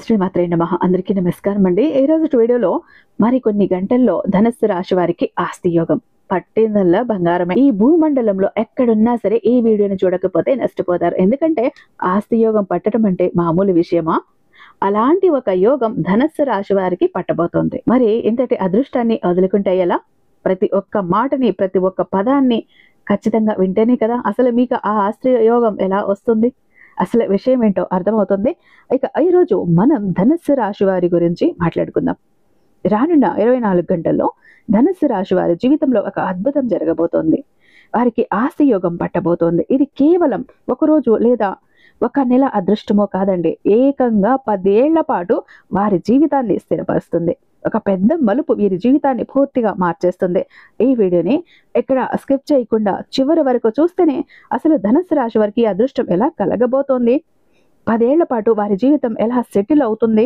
శ్రీమాత్రే నమః. అందరికీ నమస్కారం అండి. ఈ రోజు వీడియోలో మరికొన్ని గంటల్లో ధనస్సు రాశి వారికి ఆస్తి యోగం పట్టిందల్లా బంగారమే. ఈ భూమండలంలో ఎక్కడున్నా సరే ఈ వీడియోని చూడకపోతే నష్టపోతారు. ఎందుకంటే ఆస్తి యోగం పట్టడం అంటే మామూలు విషయమా? అలాంటి ఒక యోగం ధనస్సు రాశి వారికి పట్టబోతోంది. మరి ఇంతటి అదృష్టాన్ని వదులుకుంటే ఎలా? ప్రతి ఒక్క మాటని, ప్రతి ఒక్క పదాన్ని ఖచ్చితంగా వింటేనే కదా అసలు మీకు ఆ ఆస్తి యోగం ఎలా వస్తుంది, అసలు విషయం ఏంటో అర్థమవుతుంది. ఇక ఈరోజు మనం ధనస్సు రాశి వారి గురించి మాట్లాడుకుందాం. రానున్న 24 గంటల్లో ధనస్సు రాశి వారి జీవితంలో ఒక అద్భుతం జరగబోతోంది. వారికి ఆస్తి యోగం పట్టబోతోంది. ఇది కేవలం ఒక రోజు లేదా ఒక నెల అదృష్టమో కాదండి, ఏకంగా 10 ఏళ్ల పాటు వారి జీవితాన్ని స్థిరపరుస్తుంది. ఒక పెద్ద మలుపు వీరి జీవితాన్ని పూర్తిగా మార్చేస్తుంది. ఈ వీడియోని ఎక్కడ స్కిప్ చేయకుండా చివరి వరకు చూస్తేనే అసలు ధనస్సు రాశి వారికి అదృష్టం ఎలా కలగబోతోంది, 10 ఏళ్ల పాటు వారి జీవితం ఎలా సెటిల్ అవుతుంది,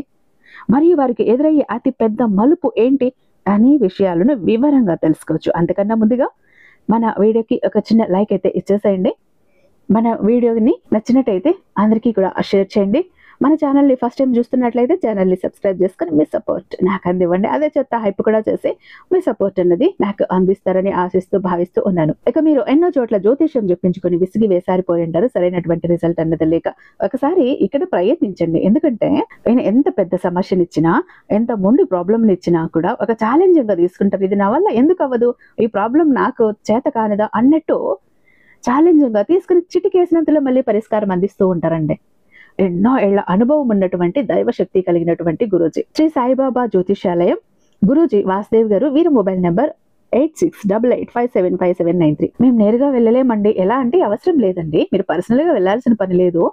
మరియు వారికి ఎదురయ్యే అతి పెద్ద మలుపు ఏంటి అనే విషయాలను వివరంగా తెలుసుకోవచ్చు. అంతకన్నా ముందుగా మన వీడియోకి ఒక చిన్న లైక్ అయితే ఇచ్చేసేయండి. మన వీడియోని నచ్చినట్టయితే అందరికీ కూడా షేర్ చేయండి. మన ఛానల్ని ఫస్ట్ టైం చూస్తున్నట్లయితే ఛానల్ని సబ్స్క్రైబ్ చేసుకొని మీ సపోర్ట్ నాకు అందివ్వండి. అదే చెత్త హైప్ కూడా చేసి మీ సపోర్ట్ అన్నది నాకు అందిస్తారని ఆశిస్తూ భావిస్తూ ఉన్నాను. ఇక మీరు ఎన్నో చోట్ల జ్యోతిష్యం చెప్పించుకొని విసిగి వేసారిపోయి ఉంటారు, సరైనటువంటి రిజల్ట్ అన్నది లేక. ఒకసారి ఇక్కడ ప్రయత్నించండి. ఎందుకంటే ఆయన ఎంత పెద్ద సమస్యనిచ్చినా, ఎంత మొండి ప్రాబ్లంని ఇచ్చినా కూడా ఒక ఛాలెంజింగ్ గా తీసుకుంటారు. ఇది నా వల్ల ఎందుకు అవ్వదు, ఈ ప్రాబ్లం నాకు చేత కానిదా అన్నట్టు ఛాలెంజింగ్ గా తీసుకుని చిటికేసినంతలో మళ్ళీ పరిష్కారం అందిస్తూ ఉంటారండి. ఎన్నో ఏళ్ల అనుభవం ఉన్నటువంటి దైవశక్తి కలిగినటువంటి గురూజీ, శ్రీ సాయిబాబా జ్యోతిషాలయం గురూజీ వాసుదేవ్ గారు. వీరి మొబైల్ నెంబర్ 8688575793. మేము నేరుగా వెళ్ళలేమండి. ఎలా అంటే అవసరం లేదండి, మీరు పర్సనల్ గా వెళ్లాల్సిన పని లేదు,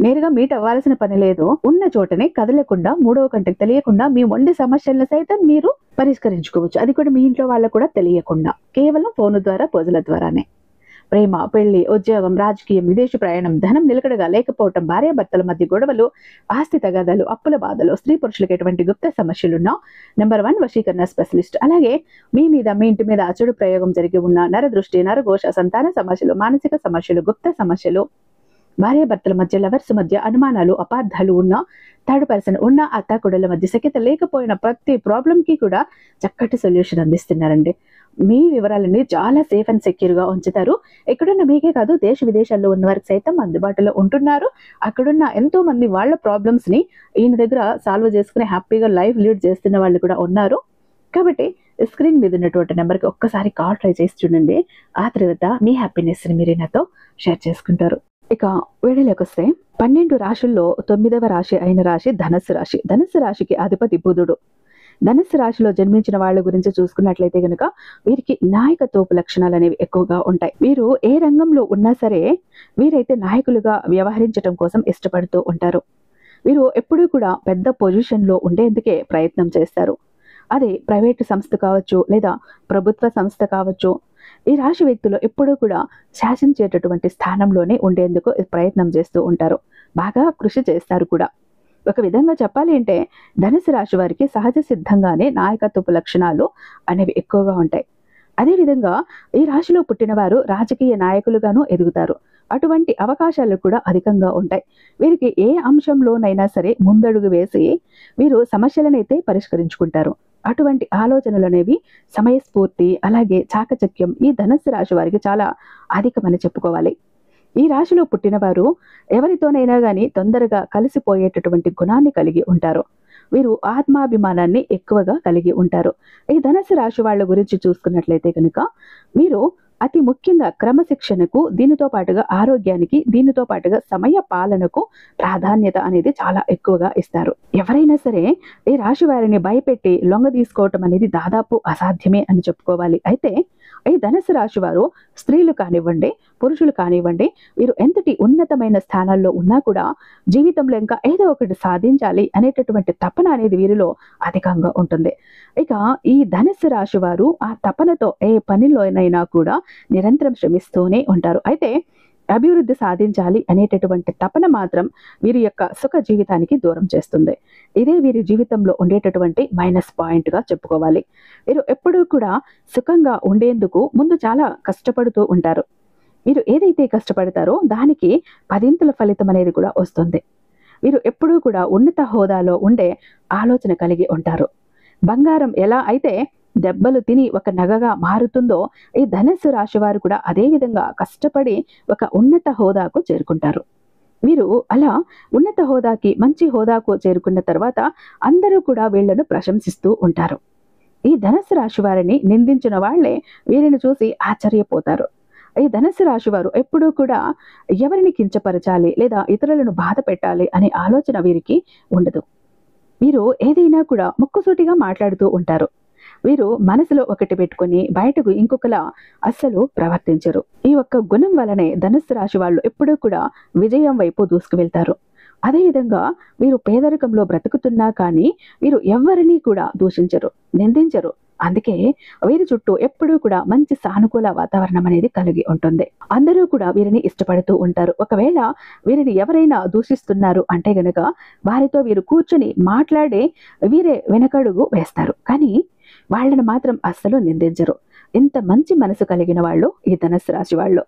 నేరుగా మీట్ అవ్వాల్సిన పని లేదు. ఉన్న చోటనే కదలకుండా, మూడవ కంటికి తెలియకుండా మీ మొండి సమస్యలను సైతం మీరు పరిష్కరించుకోవచ్చు. అది కూడా మీ ఇంట్లో వాళ్ళకు కూడా తెలియకుండా, కేవలం ఫోన్ ద్వారా, పూజల ద్వారానే. ప్రేమ, పెళ్లి, ఉద్యోగం, రాజకీయం, విదేశీ ప్రయాణం, ధనం నిలకడగా లేకపోవటం, భార్యాభర్తల మధ్య గొడవలు, ఆస్తి తగాదాలు, అప్పుల బాధలు, స్త్రీ పురుషులకు ఎటువంటి గుప్త సమస్యలున్నా నెంబర్ 1 వశీకరణ స్పెషలిస్ట్. అలాగే మీ మీద, మీ ఇంటి మీద అచుడు ప్రయోగం జరిగి ఉన్న నరదృష్టి, నరఘోష, సంతాన సమస్యలు, మానసిక సమస్యలు, గుప్త సమస్యలు, భార్యాభర్తల మధ్య, లవర్స్ మధ్య అనుమానాలు, అపార్థాలు ఉన్న, థర్డ్ పర్సన్ ఉన్న, అత్తాకోడళ్ళ మధ్య సఖ్యత లేకపోయిన ప్రతి ప్రాబ్లం కి కూడా చక్కటి సొల్యూషన్ అందిస్తున్నారండి. మీ వివరాలని చాలా సేఫ్ అండ్ సెక్యూర్ గా ఉంచుతారు. ఎక్కడున్న మీకే కాదు, దేశ విదేశాల్లో ఉన్న వారికి సైతం అందుబాటులో ఉంటున్నారు. అక్కడున్న ఎంతో మంది వాళ్ళ ప్రాబ్లమ్స్ ని ఈయన దగ్గర సాల్వ్ చేసుకుని హ్యాపీగా లైఫ్ లీడ్ చేస్తున్న వాళ్ళు కూడా ఉన్నారు. కాబట్టి స్క్రీన్ మీద ఉన్నటువంటి నెంబర్కి ఒక్కసారి కాల్ ట్రై చేసి చూడండి. ఆ తర్వాత మీ హ్యాపీనెస్ ని మీరు నాతో షేర్ చేసుకుంటారు. ఇక వీడియోలోకి వస్తే, 12 రాశుల్లో 9వ రాశి అయిన రాశి ధనస్సు రాశి. ధనస్సు రాశికి అధిపతి బుధుడు. ధనస్సు రాశిలో జన్మించిన వాళ్ళ గురించి చూసుకున్నట్లయితే కనుక వీరికి నాయకత్వపు లక్షణాలు అనేవి ఎక్కువగా ఉంటాయి. వీరు ఏ రంగంలో ఉన్నా సరే వీరైతే నాయకులుగా వ్యవహరించడం కోసం ఇష్టపడుతూ ఉంటారు. వీరు ఎప్పుడూ కూడా పెద్ద పొజిషన్ లో ఉండేందుకే ప్రయత్నం చేస్తారు. అదే ప్రైవేటు సంస్థ కావచ్చు, లేదా ప్రభుత్వ సంస్థ కావచ్చు. ఈ రాశి వ్యక్తులు ఎప్పుడూ కూడా శాసించేటటువంటి స్థానంలోనే ఉండేందుకు ప్రయత్నం చేస్తూ ఉంటారు. బాగా కృషి చేస్తారు కూడా. ఒక విధంగా చెప్పాలి అంటే ధనుసు రాశి వారికి సహజ సిద్ధంగానే నాయకత్వపు లక్షణాలు అనేవి ఎక్కువగా ఉంటాయి. అదేవిధంగా ఈ రాశిలో పుట్టిన వారు రాజకీయ నాయకులుగాను ఎదుగుతారు. అటువంటి అవకాశాలు కూడా అధికంగా ఉంటాయి. వీరికి ఏ అంశంలోనైనా సరే ముందడుగు వేసి వీరు సమస్యలనైతే పరిష్కరించుకుంటారు. అటువంటి ఆలోచనలు అనేవి సమయస్ఫూర్తి, అలాగే చాకచక్యం ఈ ధనస్సు రాశి వారికి చాలా అధికమని చెప్పుకోవాలి. ఈ రాశిలో పుట్టిన వారు ఎవరితోనైనా గాని తొందరగా కలిసిపోయేటటువంటి గుణాన్ని కలిగి ఉంటారు. వీరు ఆత్మాభిమానాన్ని ఎక్కువగా కలిగి ఉంటారు. ఈ ధనస్సు రాశి వాళ్ళ గురించి చూసుకున్నట్లయితే కనుక వీరు అతి ముఖ్యంగా క్రమశిక్షణకు, దీనితో పాటుగా ఆరోగ్యానికి, దీనితో పాటుగా సమయ పాలనకు ప్రాధాన్యత అనేది చాలా ఎక్కువగా ఇస్తారు. ఎవరైనా సరే ఈ రాశి వారిని భయపెట్టి లొంగ తీసుకోవటం అనేది దాదాపు అసాధ్యమే అని చెప్పుకోవాలి. అయితే ఈ ధనుసు రాశి వారు స్త్రీలు కానివ్వండి, పురుషులు కానివ్వండి, వీరు ఎంతటి ఉన్నతమైన స్థానాల్లో ఉన్నా కూడా జీవితంలో ఇంకా ఏదో ఒకటి సాధించాలి అనేటటువంటి తపన అనేది వీరిలో అధికంగా ఉంటుంది. ఇక ఈ ధనుసు రాశి వారు ఆ తపనతో ఏ పనిలోనైనా కూడా నిరంతరం శ్రమిస్తూనే ఉంటారు. అయితే అభివృద్ధి సాధించాలి అనేటటువంటి తపన మాత్రం వీరి యొక్క సుఖ జీవితానికి దూరం చేస్తుంది. ఇదే వీరి జీవితంలో ఉండేటటువంటి మైనస్ పాయింట్ గా చెప్పుకోవాలి. వీరు ఎప్పుడూ కూడా సుఖంగా ఉండేందుకు ముందు చాలా కష్టపడుతూ ఉంటారు. మీరు ఏదైతే కష్టపడతారో దానికి 10ంతల ఫలితం అనేది కూడా వస్తుంది. వీరు ఎప్పుడూ కూడా ఉన్నత హోదాలో ఉండే ఆలోచన కలిగి ఉంటారు. బంగారం ఎలా అయితే దెబ్బలు తిని ఒక నగగా మారుతుందో, ఈ ధనుస్సు రాశి వారు కూడా అదే విధంగా కష్టపడి ఒక ఉన్నత హోదాకు చేరుకుంటారు. వీరు అలా ఉన్నత హోదాకి, మంచి హోదాకు చేరుకున్న తర్వాత అందరూ కూడా వీళ్లను ప్రశంసిస్తూ ఉంటారు. ఈ ధనుస్సు రాశి వారిని నిందించిన వాళ్లే వీరిని చూసి ఆశ్చర్యపోతారు. ఈ ధనుస్సు రాశి వారు ఎప్పుడూ కూడా ఎవరిని కించపరచాలి లేదా ఇతరులను బాధ పెట్టాలి అనే ఆలోచన వీరికి ఉండదు. వీరు ఏదైనా కూడా ముక్కుసూటిగా మాట్లాడుతూ ఉంటారు. వీరు మనసులో ఒకటి పెట్టుకుని బయటకు ఇంకొకలా అస్సలు ప్రవర్తించరు. ఈ ఒక్క గుణం వలనే ధనుస్సు రాశి వాళ్ళు ఎప్పుడూ కూడా విజయం వైపు దూసుకువెళ్తారు. అదేవిధంగా వీరు పేదరికంలో బ్రతుకుతున్నా కానీ వీరు ఎవరినీ కూడా దూషించరు, నిందించరు. అందుకే వీరి చుట్టూ ఎప్పుడూ కూడా మంచి సానుకూల వాతావరణం అనేది కలిగి ఉంటుంది. అందరూ కూడా వీరిని ఇష్టపడుతూ ఉంటారు. ఒకవేళ వీరిని ఎవరైనా దూషిస్తున్నారు అంటే గనక వారితో వీరు కూర్చొని మాట్లాడే వీరే వెనకడుగు వేస్తారు. కానీ వాళ్ళని మాత్రం అస్సలు నిందించరు. ఇంత మంచి మనసు కలిగిన వాళ్ళు ఈ ధనుస్సు రాశి వాళ్ళు.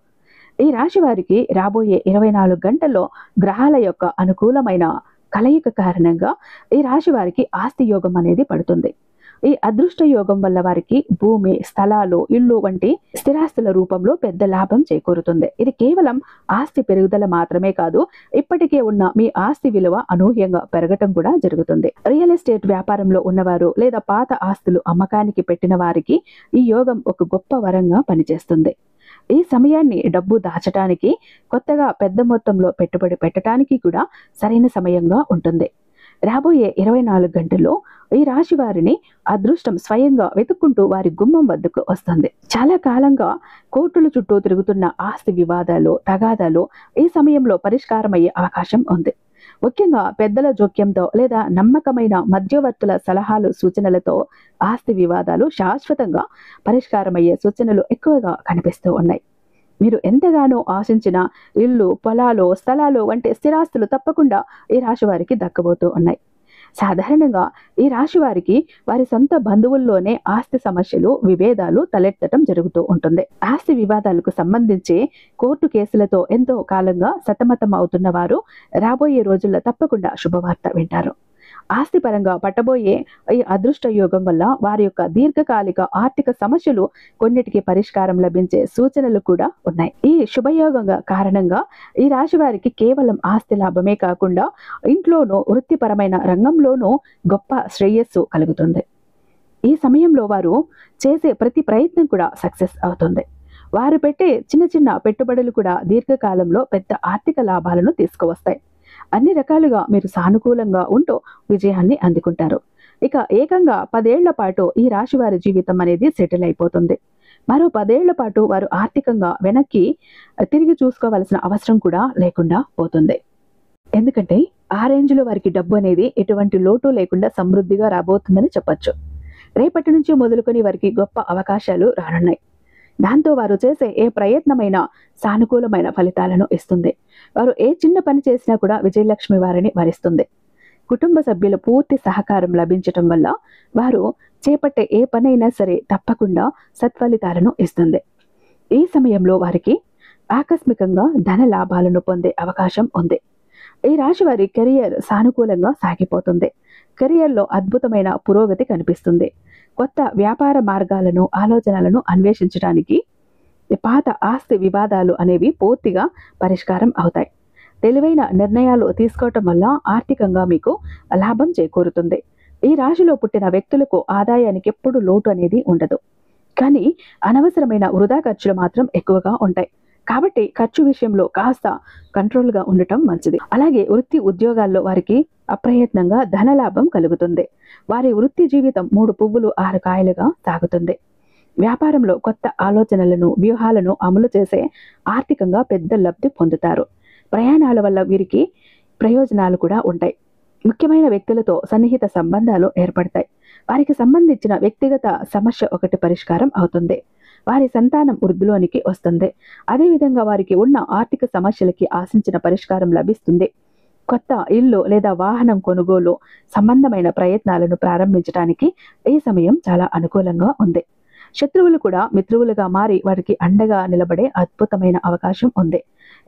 ఈ రాశి వారికి రాబోయే 24 గంటల్లో గ్రహాల యొక్క అనుకూలమైన కలయిక కారణంగా ఈ రాశి వారికి ఆస్తి యోగం అనేది పడుతుంది. ఈ అదృష్ట యోగం వల్ల వారికి భూమి, స్థలాలు, ఇల్లు వంటి స్థిరాస్తుల రూపంలో పెద్ద లాభం చేకూరుతుంది. ఇది కేవలం ఆస్తి పెరుగుదల మాత్రమే కాదు, ఇప్పటికే ఉన్న మీ ఆస్తి విలువ అనూహ్యంగా పెరగటం కూడా జరుగుతుంది. రియల్ ఎస్టేట్ వ్యాపారంలో ఉన్నవారు లేదా పాత ఆస్తులు అమ్మకానికి పెట్టిన వారికి ఈ యోగం ఒక గొప్ప వరంగా పనిచేస్తుంది. ఈ సమయాన్ని డబ్బు దాచటానికి, కొత్తగా పెద్ద మొత్తంలో పెట్టుబడి పెట్టడానికి కూడా సరైన సమయంగా ఉంటుంది. రాబోయే 24 గంటల్లో ఈ రాశి వారిని అదృష్టం స్వయంగా వెతుక్కుంటూ వారి గుమ్మం వద్దకు వస్తుంది. చాలా కాలంగా కోర్టుల చుట్టూ తిరుగుతున్న ఆస్తి వివాదాలు, తగాదాలు ఈ సమయంలో పరిష్కారమయ్యే అవకాశం ఉంది. ముఖ్యంగా పెద్దల జోక్యంతో లేదా నమ్మకమైన మధ్యవర్తుల సలహాలు, సూచనలతో ఆస్తి వివాదాలు శాశ్వతంగా పరిష్కారమయ్యే సూచనలు ఎక్కువగా కనిపిస్తూ ఉన్నాయి. మీరు ఎంతగానో ఆశించిన ఇల్లు, పొలాలు, స్థలాలు వంటి స్థిరాస్తులు తప్పకుండా ఈ రాశి వారికి దక్కబోతూ ఉన్నాయి. సాధారణంగా ఈ రాశి వారికి వారి సొంత బంధువుల్లోనే ఆస్తి సమస్యలు, విభేదాలు తలెత్తడం జరుగుతూ ఉంటుంది. ఆస్తి వివాదాలకు సంబంధించి కోర్టు కేసులతో ఎంతో కాలంగా సతమతం అవుతున్న వారు రాబోయే రోజుల్లో తప్పకుండా శుభవార్త వింటారు. ఆస్తి పరంగా పట్టబోయే ఈ అదృష్ట యోగం వల్ల వారి యొక్క దీర్ఘకాలిక ఆర్థిక సమస్యలు కొన్నిటికి పరిష్కారం లభించే సూచనలు కూడా ఉన్నాయి. ఈ శుభయోగంగా కారణంగా ఈ రాశి వారికి కేవలం ఆస్తి లాభమే కాకుండా ఇంట్లోనూ, వృత్తిపరమైన రంగంలోనూ గొప్ప శ్రేయస్సు కలుగుతుంది. ఈ సమయంలో వారు చేసే ప్రతి ప్రయత్నం కూడా సక్సెస్ అవుతుంది. వారు పెట్టే చిన్న చిన్న పెట్టుబడులు కూడా దీర్ఘకాలంలో పెద్ద ఆర్థిక లాభాలను తీసుకువస్తాయి. అన్ని రకాలుగా మీరు సానుకూలంగా ఉంటూ విజయాన్ని అందుకుంటారు. ఇక ఏకంగా 10 ఏళ్ల పాటు ఈ రాశి వారి జీవితం అనేది సెటిల్ అయిపోతుంది. మరో 10 ఏళ్ల పాటు వారు ఆర్థికంగా వెనక్కి తిరిగి చూసుకోవాల్సిన అవసరం కూడా లేకుండా పోతుంది. ఎందుకంటే ఆ రేంజ్లో వారికి డబ్బు అనేది ఎటువంటి లోటు లేకుండా సమృద్ధిగా రాబోతుందని చెప్పొచ్చు. రేపటి నుంచి మొదలుకొని వారికి గొప్ప అవకాశాలు రానున్నాయి. దాంతో వారు చేసే ఏ ప్రయత్నమైనా సానుకూలమైన ఫలితాలను ఇస్తుంది. వారు ఏ చిన్న పని చేసినా కూడా విజయలక్ష్మి వారిని వరిస్తుంది. కుటుంబ సభ్యుల పూర్తి సహకారం లభించటం వల్ల వారు చేపట్టే ఏ పనైనా సరే తప్పకుండా సత్ఫలితాలను ఇస్తుంది. ఈ సమయంలో వారికి ఆకస్మికంగా ధన లాభాలను పొందే అవకాశం ఉంది. ఈ రాశి వారి కెరియర్ సానుకూలంగా సాగిపోతుంది. కెరియర్లో అద్భుతమైన పురోగతి కనిపిస్తుంది. కొత్త వ్యాపార మార్గాలను, ఆలోచనలను అన్వేషించడానికి పాత ఆస్తి వివాదాలు అనేవి పూర్తిగా పరిష్కారం అవుతాయి. తెలివైన నిర్ణయాలు తీసుకోవటం వల్ల ఆర్థికంగా మీకు లాభం చేకూరుతుంది. ఈ రాశిలో పుట్టిన వ్యక్తులకు ఆదాయానికి ఎప్పుడు లోటు అనేది ఉండదు. కానీ అనవసరమైన వృధా ఖర్చులు మాత్రం ఎక్కువగా ఉంటాయి. కాబట్టి ఖర్చు విషయంలో కాస్త కంట్రోల్గా ఉండటం మంచిది. అలాగే వృత్తి ఉద్యోగాల్లో వారికి అప్రయత్నంగా ధనలాభం కలుగుతుంది. వారి వృత్తి జీవితం 3 పువ్వులు 6 కాయలుగా సాగుతుంది. వ్యాపారంలో కొత్త ఆలోచనలను, వ్యూహాలను అమలు చేసే ఆర్థికంగా పెద్ద లబ్ధి పొందుతారు. ప్రయాణాల వల్ల వీరికి ప్రయోజనాలు కూడా ఉంటాయి. ముఖ్యమైన వ్యక్తులతో సన్నిహిత సంబంధాలు ఏర్పడతాయి. వారికి సంబంధించిన వ్యక్తిగత సమస్య ఒకటి పరిష్కారం అవుతుంది. వారి సంతానం వృద్ధిలోనికి వస్తుంది. అదేవిధంగా వారికి ఉన్న ఆర్థిక సమస్యలకి ఆశించిన పరిష్కారం లభిస్తుంది. కొత్త ఇల్లు లేదా వాహనం కొనుగోలు సంబంధమైన ప్రయత్నాలను ప్రారంభించడానికి ఈ సమయం చాలా అనుకూలంగా ఉంది. శత్రువులు కూడా మిత్రువులుగా మారి వారికి అండగా నిలబడే అద్భుతమైన అవకాశం ఉంది.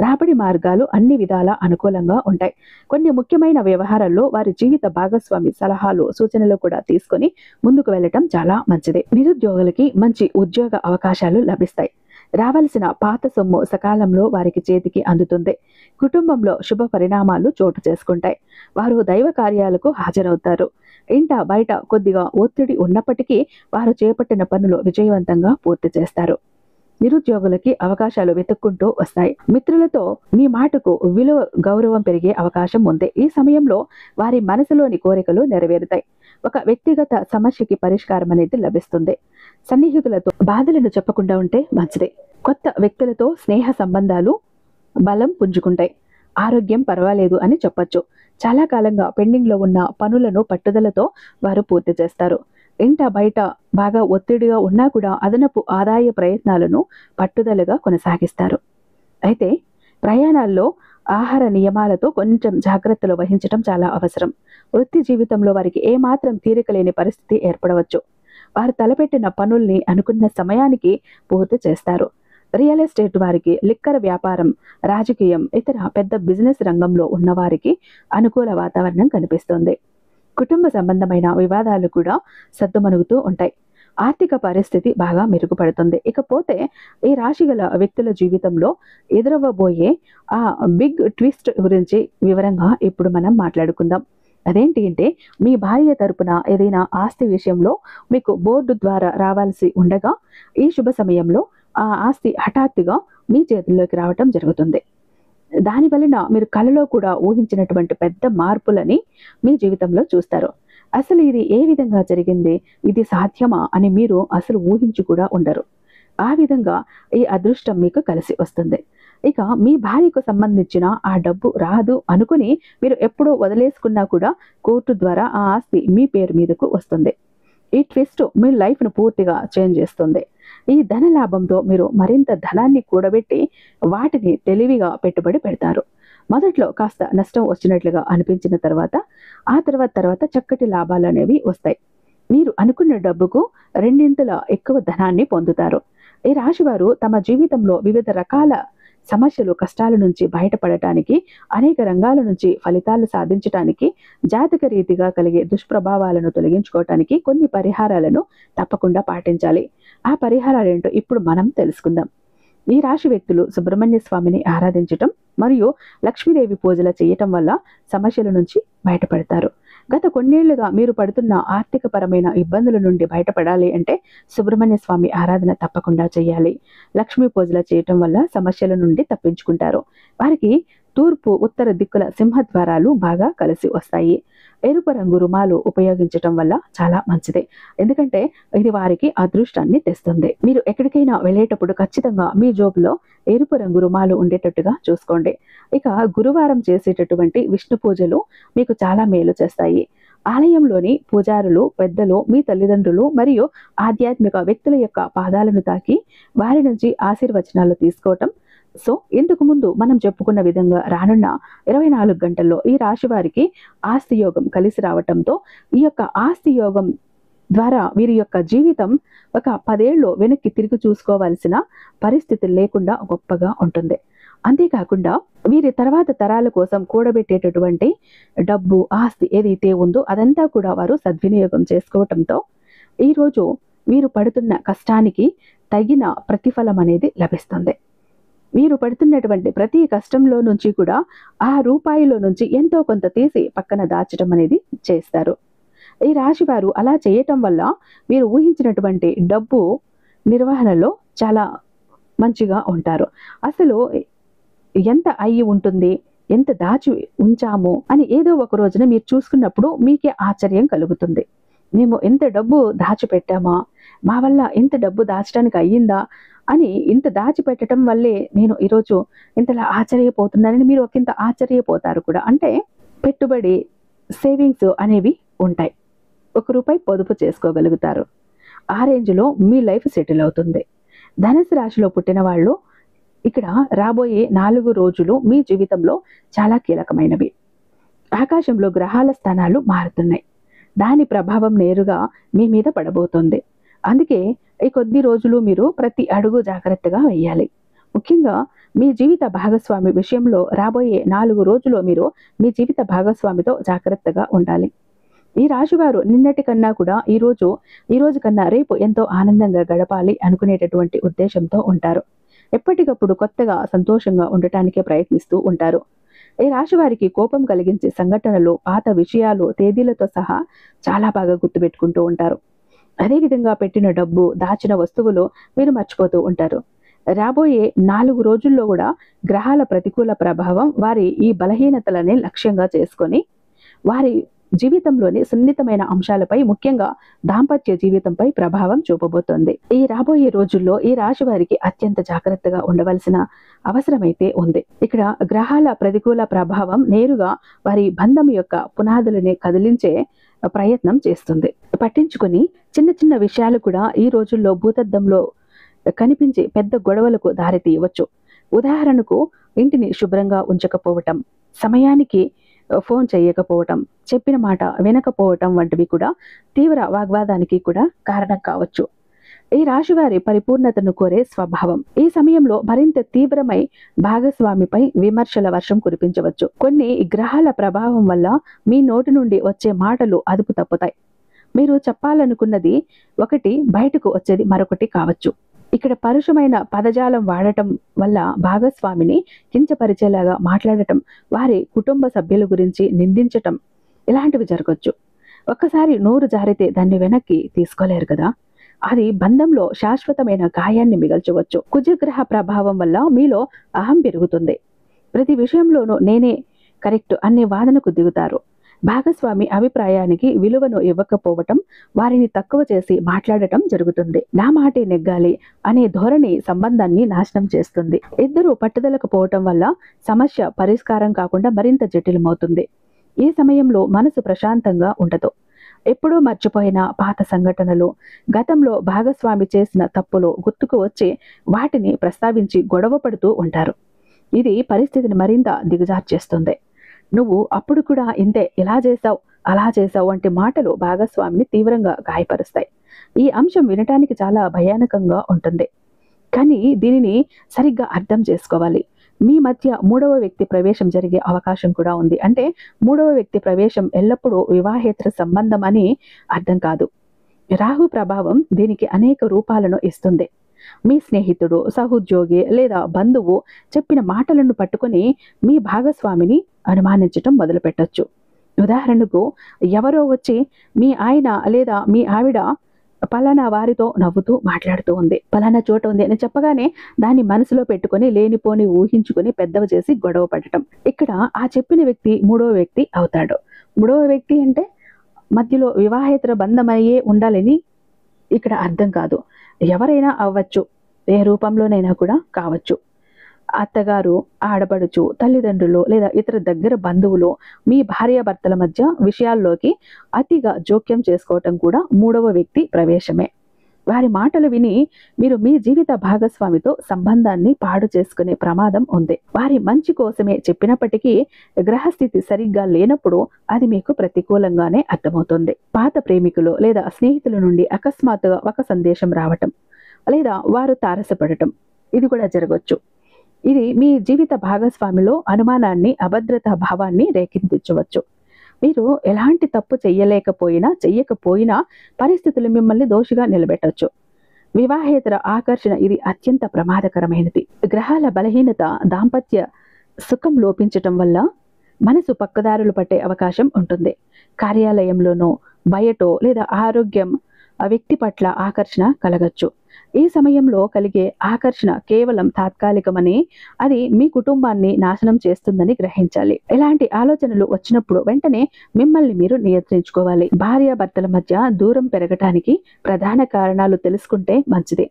రాబడి మార్గాలు అన్ని విధాలా అనుకూలంగా ఉంటాయి. కొన్ని ముఖ్యమైన వ్యవహారాల్లో వారి జీవిత భాగస్వామి సలహాలు, సూచనలు కూడా తీసుకొని ముందుకు వెళ్ళటం చాలా మంచిది. నిరుద్యోగులకి మంచి ఉద్యోగ అవకాశాలు లభిస్తాయి. రావాల్సిన పాత సొమ్ము సకాలంలో వారికి చేతికి అందుతుంది. కుటుంబంలో శుభ పరిణామాలు చోటు చేసుకుంటాయి. వారు దైవ కార్యాలకు హాజరవుతారు. ఇంట బయట కొద్దిగా ఒత్తిడి ఉన్నప్పటికీ వారు చేపట్టిన పనులు విజయవంతంగా పూర్తి చేస్తారు. నిరుద్యోగులకి అవకాశాలు వెతుక్కుంటూ వస్తాయి. మిత్రులతో మీ మాటకు విలువ, గౌరవం పెరిగే అవకాశం ఉంది. ఈ సమయంలో వారి మనసులోని కోరికలు నెరవేరుతాయి. ఒక వ్యక్తిగత సమస్యకి పరిష్కారం అనేది లభిస్తుంది. సన్నిహితులతో బాధలను చెప్పకుండా ఉంటే మంచిది. కొత్త వ్యక్తులతో స్నేహ సంబంధాలు బలం పుంజుకుంటాయి. ఆరోగ్యం పర్వాలేదు అని చెప్పొచ్చు. చాలా కాలంగా పెండింగ్ లో ఉన్న పనులను పట్టుదలతో వారు పూర్తి చేస్తారు. ఇంట బయట బాగా ఒత్తిడిగా ఉన్నా కూడా అదనపు ఆదాయ ప్రయత్నాలను పట్టుదలగా కొనసాగిస్తారు. అయితే ప్రయాణాల్లో ఆహార నియమాలతో కొంచెం జాగ్రత్తలు వహించడం చాలా అవసరం. వృత్తి జీవితంలో వారికి ఏమాత్రం తీరిక లేని పరిస్థితి ఏర్పడవచ్చు. వారు తలపెట్టిన పనుల్ని అనుకున్న సమయానికి పూర్తి చేస్తారు. రియల్ ఎస్టేట్ వారికి, లిక్కర్ వ్యాపారం, రాజకీయం, ఇతర పెద్ద బిజినెస్ రంగంలో ఉన్నవారికి అనుకూల వాతావరణం కనిపిస్తుంది. కుటుంబ సంబంధమైన వివాదాలు కూడా సద్దుమణుగుతూ ఉంటాయి. ఆర్థిక పరిస్థితి బాగా మెరుగుపడుతుంది. ఇకపోతే ఈ రాశి గల వ్యక్తుల జీవితంలో ఎదురవ్వబోయే ఆ బిగ్ ట్విస్ట్ గురించి వివరంగా ఇప్పుడు మనం మాట్లాడుకుందాం. అదేంటి అంటే, మీ భార్య తరపున ఏదైనా ఆస్తి విషయంలో మీకు బోర్డు ద్వారా రావాల్సి ఉండగా ఈ శుభ సమయంలో ఆ ఆస్తి హఠాత్తుగా మీ చేతుల్లోకి రావటం జరుగుతుంది. దాని వలన మీరు కలలో కూడా ఊహించినటువంటి పెద్ద మార్పులని మీ జీవితంలో చూస్తారు. అసలు ఇది ఏ విధంగా జరిగింది, ఇది సాధ్యమా అని మీరు అసలు ఊహించి కూడా ఉండరు. ఆ విధంగా ఈ అదృష్టం మీకు కలిసి వస్తుంది. ఇక మీ భార్యకు సంబంధించిన ఆ డబ్బు రాదు అనుకుని మీరు ఎప్పుడో వదిలేసుకున్నా కూడా కోర్టు ద్వారా ఆ ఆస్తి మీ పేరు మీదకు వస్తుంది. ఈ ట్విస్ట్ మీ లైఫ్ను పూర్తిగా చేంజ్ చేస్తుంది. ఈ ధన లాభంతో మీరు మరింత ధనాన్ని కూడబెట్టి వాటిని తెలివిగా పెట్టుబడి పెడతారు. మొదట్లో కాస్త నష్టం వచ్చినట్లుగా అనిపించిన తర్వాత ఆ తర్వాత చక్కటి లాభాలు అనేవి వస్తాయి. మీరు అనుకున్న డబ్బుకు రెండింతల ఎక్కువ ధనాన్ని పొందుతారు. ఈ రాశివారు తమ జీవితంలో వివిధ రకాల సమస్యలు, కష్టాల నుంచి బయటపడటానికి, అనేక రంగాల నుంచి ఫలితాలు సాధించటానికి, జాతక రీతిగా కలిగే దుష్ప్రభావాలను తొలగించుకోవటానికి కొన్ని పరిహారాలను తప్పకుండా పాటించాలి. ఆ పరిహారాలేంటో ఇప్పుడు మనం తెలుసుకుందాం. ఈ రాశి వ్యక్తులు సుబ్రహ్మణ్య స్వామిని ఆరాధించటం మరియు లక్ష్మీదేవి పూజలు చేయటం వల్ల సమస్యల నుంచి బయటపడతారు. గత కొన్నేళ్లుగా మీరు పడుతున్న ఆర్థిక పరమైన ఇబ్బందుల నుండి బయటపడాలి అంటే సుబ్రహ్మణ్య స్వామి ఆరాధన తప్పకుండా చేయాలి. లక్ష్మీ పూజలు చేయటం వల్ల సమస్యల నుండి తప్పించుకుంటారు. వారికి తూర్పు, ఉత్తర దిక్కుల సింహద్వారాలు బాగా కలిసి వస్తాయి. ఎరుపు రంగు రుమాలు ఉపయోగించటం వల్ల చాలా మంచిది. ఎందుకంటే ఇది వారికి అదృష్టాన్ని తెస్తుంది. మీరు ఎక్కడికైనా వెళ్ళేటప్పుడు ఖచ్చితంగా మీ జోబులో ఎరుపు రంగు రుమాలు ఉండేటట్టుగా చూసుకోండి. ఇక గురువారం చేసేటటువంటి విష్ణు పూజలు మీకు చాలా మేలు చేస్తాయి. ఆలయంలోని పూజారులు, పెద్దలు, మీ తల్లిదండ్రులు మరియు ఆధ్యాత్మిక వ్యక్తుల యొక్క పాదాలను తాకి వారి నుంచి ఆశీర్వచనాలు తీసుకోవటం. సో ఇంతకు ముందు మనం చెప్పుకున్న విధంగా రానున్న 24 గంటల్లో ఈ రాశి వారికి ఆస్తి యోగం కలిసి రావటంతో ఈ యొక్క ఆస్తి యోగం ద్వారా వీరి యొక్క జీవితం ఒక 10 ఏళ్ళు వెనక్కి తిరిగి చూసుకోవాల్సిన పరిస్థితి లేకుండా గొప్పగా ఉంటుంది. అంతేకాకుండా వీరి తర్వాత తరాల కోసం కూడబెట్టేటటువంటి డబ్బు, ఆస్తి ఏదైతే ఉందో అదంతా కూడా వారు సద్వినియోగం చేసుకోవటంతో ఈరోజు వీరు పడుతున్న కష్టానికి తగిన ప్రతిఫలం అనేది లభిస్తుంది. మీరు పడుతున్నటువంటి ప్రతి కష్టంలో నుంచి కూడా ఆ రూపాయిలో నుంచి ఎంతో కొంత తీసి పక్కన దాచడం అనేది చేస్తారు. ఈ రాశి వారు అలా చేయటం వల్ల మీరు ఊహించినటువంటి డబ్బు నిర్వహణలో చాలా మంచిగా ఉంటారు. అసలు ఎంత అయ్యి ఉంటుంది, ఎంత దాచి ఉంచాము అని ఏదో ఒక రోజున మీరు చూసుకున్నప్పుడు మీకే ఆశ్చర్యం కలుగుతుంది. మేము ఎంత డబ్బు దాచిపెట్టామా, మా వల్ల ఇంత డబ్బు దాచడానికి అయ్యిందా అని, ఇంత దాచిపెట్టడం వల్లే నేను ఈరోజు ఇంతలా ఆశ్చర్యపోతున్నానని మీరు ఒకంత ఆశ్చర్యపోతారు కూడా. అంటే పెట్టుబడి, సేవింగ్స్ అనేవి ఉంటాయి. ₹1 పొదుపు చేసుకోగలుగుతారు. ఆ రేంజ్లో మీ లైఫ్ సెటిల్ అవుతుంది. ధనుసు రాశిలో పుట్టిన వాళ్ళు ఇక్కడ రాబోయే 4 రోజులు మీ జీవితంలో చాలా కీలకమైనవి. ఆకాశంలో గ్రహాల స్థానాలు మారుతున్నాయి. దాని ప్రభావం నేరుగా మీ మీద పడబోతోంది. అందుకే ఈ కొద్ది రోజులు మీరు ప్రతి అడుగు జాగ్రత్తగా వేయాలి. ముఖ్యంగా మీ జీవిత భాగస్వామి విషయంలో రాబోయే 4 రోజులు మీరు మీ జీవిత భాగస్వామితో జాగ్రత్తగా ఉండాలి. ఈ రాశివారు నిన్నటి కన్నా కూడా ఈ రోజు కన్నా రేపు ఎంతో ఆనందంగా గడపాలి అనుకునేటటువంటి ఉద్దేశంతో ఉంటారు. ఎప్పటికప్పుడు కొత్తగా సంతోషంగా ఉండటానికే ప్రయత్నిస్తూ ఉంటారు. ఈ రాశి వారికి కోపం కలిగించే సంఘటనలు, పాత విషయాలు, తేదీలతో సహా చాలా బాగా గుర్తుపెట్టుకుంటూ ఉంటారు. అదేవిధంగా పెట్టిన డబ్బు, దాచిన వస్తువులు మీరు మర్చిపోతూ ఉంటారు. రాబోయే 4 రోజుల్లో కూడా గ్రహాల ప్రతికూల ప్రభావం వారి ఈ బలహీనతలని లక్ష్యంగా చేసుకొని వారి జీవితంలోని సున్నితమైన అంశాలపై, ముఖ్యంగా దాంపత్య జీవితంపై ప్రభావం చూపబోతోంది. ఈ రాబోయే రోజుల్లో ఈ రాశి వారికి అత్యంత జాగ్రత్తగా ఉండవలసిన అవసరమైతే ఉంది. ఇక్కడ గ్రహాల ప్రతికూల ప్రభావం నేరుగా వారి బంధం యొక్క పునాదులని కదిలించే ప్రయత్నం చేస్తుంది. పట్టించుకొని చిన్న చిన్న విషయాలు కూడా ఈ రోజుల్లో భూతద్దంలో కనిపించే పెద్ద గొడవలకు దారితీయవచ్చు. ఉదాహరణకు ఇంటిని శుభ్రంగా ఉంచకపోవటం, సమయానికి ఫోన్ చేయకపోవటం, చెప్పిన మాట వినకపోవటం వంటివి కూడా తీవ్ర వాగ్వాదానికి కూడా కారణం కావచ్చు. ఈ రాశివారి పరిపూర్ణతను కోరే స్వభావం ఈ సమయంలో మరింత తీవ్రమై భాగస్వామిపై విమర్శల వర్షం కురిపించవచ్చు. కొన్ని గ్రహాల ప్రభావం వల్ల మీ నోటి నుండి వచ్చే మాటలు అదుపు తప్పుతాయి. మీరు చెప్పాలనుకున్నది ఒకటి, బయటకు వచ్చేది మరొకటి కావచ్చు. ఇక్కడ పరుషమైన పదజాలం వాడటం వల్ల భాగస్వామిని కించపరిచేలాగా మాట్లాడటం, వారి కుటుంబ సభ్యుల గురించి నిందించటం ఇలాంటివి జరగవచ్చు. ఒక్కసారి నోరు జారితే దాన్ని వెనక్కి తీసుకోలేరు కదా. అది బంధంలో శాశ్వతమైన గాయాన్ని మిగల్చవచ్చు. కుజగ్రహ ప్రభావం వల్ల మీలో అహం పెరుగుతుంది. ప్రతి విషయంలోనూ నేనే కరెక్ట్ అనే వాదనకు దిగుతారు. భాగస్వామి అభిప్రాయానికి విలువను ఇవ్వకపోవటం, వారిని తక్కువ చేసి మాట్లాడటం జరుగుతుంది. నా మాటే నెగ్గాలి అనే ధోరణి సంబంధాన్ని నాశనం చేస్తుంది. ఇద్దరు పట్టుదలకు పోవటం వల్ల సమస్య పరిష్కారం కాకుండా మరింత జటిలమవుతుంది. ఈ సమయంలో మనసు ప్రశాంతంగా ఉండదు. ఎప్పుడూ మర్చిపోయిన పాత సంఘటనలు, గతంలో భాగస్వామి చేసిన తప్పులు గుర్తుకు వచ్చి వాటిని ప్రస్తావించి గొడవ పడుతూ ఉంటారు. ఇది పరిస్థితిని మరింత దిగజార్చేస్తుంది. నువ్వు అప్పుడు కూడా ఇంతే, ఇలా చేసావు, అలా చేసావు వంటి మాటలు భాగస్వామిని తీవ్రంగా గాయపరుస్తాయి. ఈ అంశం వినటానికి చాలా భయానకంగా ఉంటుంది. కానీ దీనిని సరిగ్గా అర్థం చేసుకోవాలి. మీ మధ్య మూడవ వ్యక్తి ప్రవేశం జరిగే అవకాశం కూడా ఉంది. అంటే మూడవ వ్యక్తి ప్రవేశం ఎల్లప్పుడూ వివాహేతర సంబంధం అని అర్థం కాదు. రాహు ప్రభావం దీనికి అనేక రూపాలను ఇస్తుంది. మీ స్నేహితుడు, సహోద్యోగి లేదా బంధువు చెప్పిన మాటలను పట్టుకొని మీ భాగస్వామిని అనుమానించటం మొదలుపెట్టొచ్చు. ఉదాహరణకు ఎవరో వచ్చి మీ ఆయన లేదా మీ ఆవిడ పలానా వారితో నవ్వుతూ మాట్లాడుతూ ఉంది, పలానా చోట ఉంది అని చెప్పగానే దాన్ని మనసులో పెట్టుకొని లేనిపోని ఊహించుకొని పెద్దవి చేసి గొడవ పడటం. ఇక్కడ ఆ చెప్పిన వ్యక్తి మూడవ వ్యక్తి అవుతాడు. మూడవ వ్యక్తి అంటే మధ్యలో వివాహేతర బంధమయ్యే ఉండాలని ఇక్కడ అర్థం కాదు. ఎవరైనా అవ్వచ్చు, ఏ రూపంలోనైనా కూడా కావచ్చు. అత్తగారు, ఆడపడుచు, తల్లిదండ్రులు లేదా ఇతర దగ్గర బంధువులు మీ భార్యాభర్తల మధ్య విషయాల్లోకి అతిగా జోక్యం చేసుకోవటం కూడా మూడవ వ్యక్తి ప్రవేశమే. వారి మాటలు విని మీరు మీ జీవిత భాగస్వామితో సంబంధాన్ని పాడు చేసుకునే ప్రమాదం ఉంది. వారి మంచి కోసమే చెప్పినప్పటికీ గ్రహస్థితి సరిగ్గా లేనప్పుడు అది మీకు ప్రతికూలంగానే అర్థమవుతుంది. పాత ప్రేమికులు లేదా స్నేహితుల నుండి అకస్మాత్తుగా ఒక సందేశం రావటం లేదా వారు తారసపడటం ఇది కూడా జరగవచ్చు. ఇది మీ జీవిత భాగస్వామిలో అనుమానాన్ని, అభద్రతా భావాన్ని రేకెత్తించవచ్చు. మీరు ఎలాంటి తప్పు చెయ్యకపోయినా పరిస్థితులు మిమ్మల్ని దోషిగా నిలబెట్టవచ్చు. వివాహేతర ఆకర్షణ ఇది అత్యంత ప్రమాదకరమైనది. గ్రహాల బలహీనత దాంపత్య సుఖం లోపించటం వల్ల మనసు పక్కదారులు పట్టే అవకాశం ఉంటుంది. కార్యాలయంలోనో బయటో లేదా ఆరోగ్యం వ్యక్తి పట్ల ఆకర్షణ కలగచ్చు. ఈ సమయంలో కలిగే ఆకర్షణ కేవలం తాత్కాలికమని, అది మీ కుటుంబాన్ని నాశనం చేస్తుందని గ్రహించాలి. ఇలాంటి ఆలోచనలు వచ్చినప్పుడు వెంటనే మిమ్మల్ని మీరు నియంత్రించుకోవాలి. భార్యాభర్తల మధ్య దూరం పెరగటానికి ప్రధాన కారణాలు తెలుసుకుంటే మంచిది.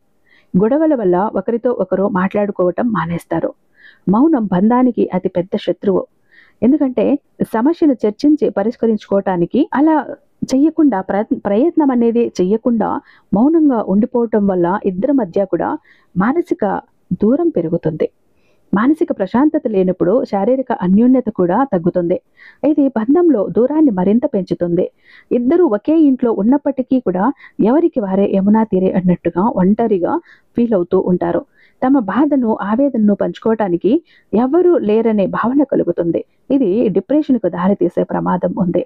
గొడవల వల్ల ఒకరితో ఒకరు మాట్లాడుకోవటం మానేస్తారు. మౌనం బంధానికి అతి పెద్ద శత్రువు. ఎందుకంటే సమస్యను చర్చించి పరిష్కరించుకోవటానికి అలా చెయ్యకుండా, ప్రయత్నం అనేది చెయ్యకుండా మౌనంగా ఉండిపోవటం వల్ల ఇద్దరి మధ్య కూడా మానసిక దూరం పెరుగుతుంది. మానసిక ప్రశాంతత లేనప్పుడు శారీరక అన్యోన్యత కూడా తగ్గుతుంది. ఇది బంధంలో దూరాన్ని మరింత పెంచుతుంది. ఇద్దరు ఒకే ఇంట్లో ఉన్నప్పటికీ కూడా ఎవరికి వారే యమునా తీరే అన్నట్టుగా ఒంటరిగా ఫీల్ అవుతూ ఉంటారు. తమ బాధను ఆవేదనను పంచుకోవటానికి ఎవరూ లేరనే భావన కలుగుతుంది. ఇది డిప్రెషన్కు దారితీసే ప్రమాదం ఉంది.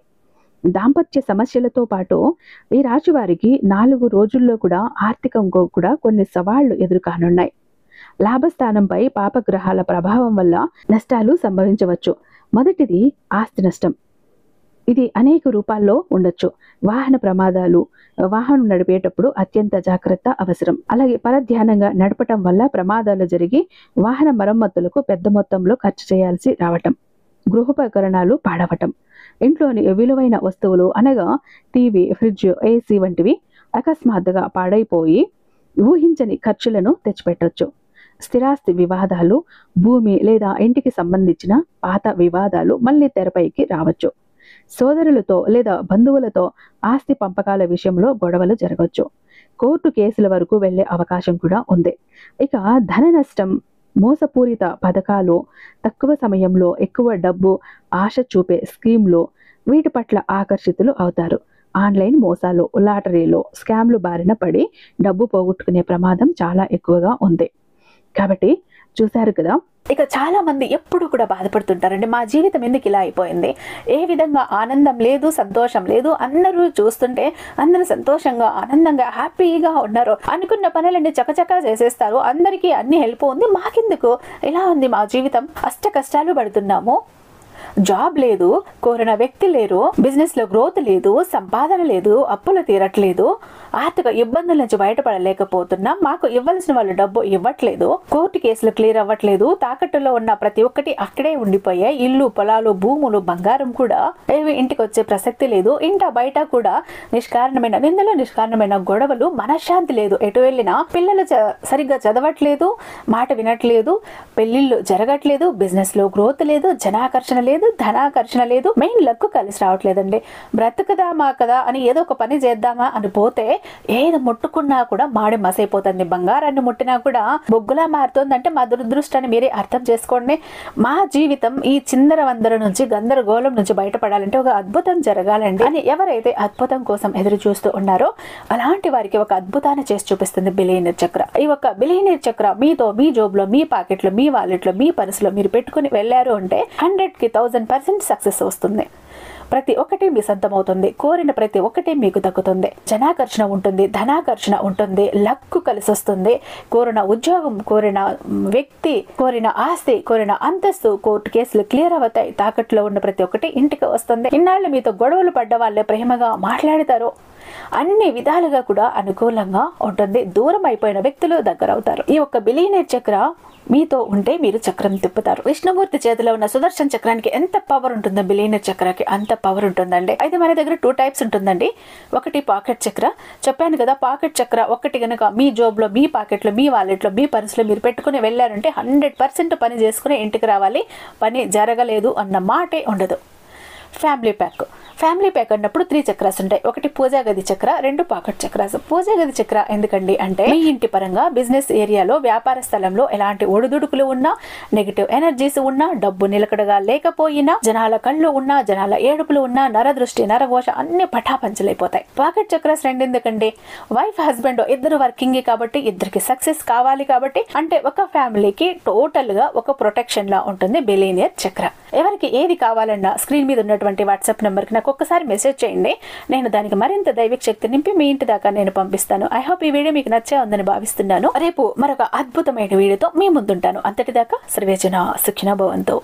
దాంపత్య సమస్యలతో పాటు ఈ రాశి వారికి 4 రోజుల్లో కూడా ఆర్థికంగా కూడా కొన్ని సవాళ్లు ఎదురుకానున్నాయి. లాభస్థానంపై పాపగ్రహాల ప్రభావం వల్ల నష్టాలు సంభవించవచ్చు. మొదటిది ఆస్తి నష్టం. ఇది అనేక రూపాల్లో ఉండొచ్చు. వాహన ప్రమాదాలు, వాహనం నడిపేటప్పుడు అత్యంత జాగ్రత్త అవసరం. అలాగే పరధ్యానంగా నడపటం వల్ల ప్రమాదాలు జరిగి వాహన మరమ్మతులకు పెద్ద మొత్తంలో ఖర్చు చేయాల్సి రావటం, గృహోపకరణాలు పాడవటం, ఇంట్లోని విలువైన వస్తువులు అనగా టీవీ, ఫ్రిడ్జ్, ఏసీ వంటివి అకస్మాత్తుగా పాడైపోయి ఊహించని ఖర్చులను తెచ్చిపెట్టొచ్చు. స్థిరాస్తి వివాదాలు, భూమి లేదా ఇంటికి సంబంధించిన పాత వివాదాలు మళ్ళీ తెరపైకి రావచ్చు. సోదరులతో లేదా బంధువులతో ఆస్తి పంపకాల విషయంలో గొడవలు జరగవచ్చు. కోర్టు కేసుల వరకు వెళ్లే అవకాశం కూడా ఉంది. ఇక ధన నష్టం, మోసపూరిత పథకాలు, తక్కువ సమయంలో ఎక్కువ డబ్బు ఆశ చూపే స్కీమ్లు, వీటి పట్ల ఆకర్షితులు అవుతారు. ఆన్లైన్ మోసాలు, లాటరీలో స్కామ్లు బారిన పడి డబ్బు పోగొట్టుకునే ప్రమాదం చాలా ఎక్కువగా ఉంది. కాబట్టి చూశారు కదా, ఇక చాలా మంది ఎప్పుడు కూడా బాధపడుతుంటారండి. మా జీవితం ఎందుకు ఇలా అయిపోయింది, ఏ విధంగా ఆనందం లేదు, సంతోషం లేదు, అందరూ చూస్తుంటే అందరూ సంతోషంగా ఆనందంగా హ్యాపీగా ఉన్నారు, అనుకున్న పనులన్నీ చకచకా చేసేస్తారు, అందరికీ అన్ని హెల్ప్ ఉంది, మాకెందుకు ఇలా ఉంది మా జీవితం, అష్ట కష్టాలు పడుతున్నాము, జాబ్ లేదు, కోరిన వ్యక్తి లేరు, బిజినెస్ లో గ్రోత్ లేదు, సంపాదన లేదు, అప్పులు తీరట్లేదు, ఆర్థిక ఇబ్బందుల నుంచి బయటపడలేకపోతున్నాం, మాకు ఇవ్వాల్సిన వాళ్ళు డబ్బు ఇవ్వట్లేదు, కోర్టు కేసులు క్లియర్ అవ్వట్లేదు, తాకట్టులో ఉన్న ప్రతి ఒక్కటి అక్కడే ఉండిపోయాయి, ఇల్లు, పొలాలు, భూములు, బంగారం కూడా ఏవి ఇంటికి వచ్చే ప్రసక్తి లేదు, ఇంట బయట కూడా నిష్కారణమైన నిందలు, నిష్కారణమైన గొడవలు, మనశ్శాంతి లేదు, ఎటు వెళ్ళినా పిల్లలు సరిగ్గా చదవట్లేదు, మాట వినట్లేదు, పెళ్లిళ్ళు జరగట్లేదు, బిజినెస్ లో గ్రోత్ లేదు, జనాకర్షణ లేదు, ధనాకర్షణ లేదు, మెయిన్ లక్ కలిసి రావట్లేదండి. బ్రతుకుదామా కదా అని ఏదో ఒక పని చేద్దామా అని పోతే ఏది ముట్టుకున్నా కూడా మాడి మసైపోతుంది, బంగారాన్ని ముట్టినా కూడా బొగ్గులా మారుతుందంటే మా దురదృష్టాన్ని మీరే అర్థం చేసుకోండి. మా జీవితం ఈ చిందర వందర నుంచి, గందరగోళం నుంచి బయటపడాలంటే ఒక అద్భుతం జరగాలండి అని ఎవరైతే అద్భుతం కోసం ఎదురు చూస్తూ ఉన్నారో అలాంటి వారికి ఒక అద్భుతాన్ని చేసి చూపిస్తుంది బిలియనీర్ చక్ర. ఈ ఒక బిలియనీర్ చక్ర మీతో, మీ జోబులో, మీ పాకెట్లో, మీ వాలెట్లో, మీ పర్సులో మీరు పెట్టుకుని వెళ్ళారు అంటే 100కి 1000% సక్సెస్ వస్తుంది. ప్రతి ఒక్కటి మీ సొంతమవుతుంది, కోరిన ప్రతి ఒక్కటి మీకు దక్కుతుంది, జనాకర్షణ ఉంటుంది, ధనాకర్షణ ఉంటుంది, లక్కు కలిసి వస్తుంది, కోరిన ఉద్యోగం, కోరిన వ్యక్తి, కోరిన ఆస్తి, కోరిన అంతస్తు, కోర్టు కేసులు క్లియర్ అవుతాయి, తాకట్లో ఉన్న ప్రతి ఒక్కటి ఇంటికి వస్తుంది. ఇన్నాళ్ళు మీతో గొడవలు పడ్డ వాళ్ళే ప్రేమగా మాట్లాడతారు, అన్ని విధాలుగా కూడా అనుకూలంగా ఉంటుంది, దూరం అయిపోయిన వ్యక్తులు దగ్గర అవుతారు. ఈ ఒక్క బిలియనీర్ చక్ర మీతో ఉంటే మీరు చక్రం తిప్పుతారు. విష్ణుమూర్తి చేతిలో ఉన్న సుదర్శన చక్రానికి ఎంత పవర్ ఉంటుందో బిలియనీర్ చక్రానికి అంత పవర్ ఉంటుందండి. అయితే మన దగ్గర 2 టైప్స్ ఉంటుందండి. ఒకటి పాకెట్ చక్ర, చెప్పాను కదా, పాకెట్ చక్ర ఒకటి గనక మీ జోబులో, మీ పాకెట్లో, మీ వాలెట్లో, మీ పర్సులో మీరు పెట్టుకుని వెళ్ళారంటే 100% పని చేసుకుని ఇంటికి రావాలి, పని జరగలేదు అన్న మాటే ఉండదు. ఫ్యామిలీ ప్యాక్ అన్నప్పుడు 3 చక్రాస్ ఉంటాయి. ఒకటి పూజా గది చక్ర, 2 పాకెట్ చక్రాస్. పూజా గది చక్ర ఎందుకండి అంటే మీ ఇంటి పరంగా, బిజినెస్ ఏరియాలో, వ్యాపార స్థలంలో ఎలాంటి ఒడిదుడుకులు ఉన్నా, నెగిటివ్ ఎనర్జీస్ ఉన్నా, డబ్బు నిలకడగా లేకపోయినా, జనాల కళ్ళు ఉన్నా, జనాల ఏడుపులు ఉన్నా, నరదృష్టి, నరఘోష అన్ని పటాపంచలైపోతాయి. పాకెట్ చక్రాస్ 2 ఎందుకండి, వైఫ్ హస్బెండ్ ఇద్దరు వర్కింగ్ కాబట్టి, ఇద్దరికి సక్సెస్ కావాలి కాబట్టి, అంటే ఒక ఫ్యామిలీకి టోటల్ గా ఒక ప్రొటెక్షన్ లా ఉంటుంది బిలియనీర్ చక్ర. ఎవరికి ఏది కావాలన్నా స్క్రీన్ మీద ఉన్నటువంటి వాట్సాప్ నెంబర్ కి నాకు ఒక్కసారి మెసేజ్ చేయండి, నేను దానికి మరింత దైవిక శక్తి నింపి మీ ఇంటి దాకా నేను పంపిస్తాను. ఐ హోప్ ఈ వీడియో మీకు నచ్చే ఉందని భావిస్తున్నాను. రేపు మరొక అద్భుతమైన వీడియోతో మీ ముందుంటాను. అంతటిదాకా సర్వేజన సుఖినో భవంతు.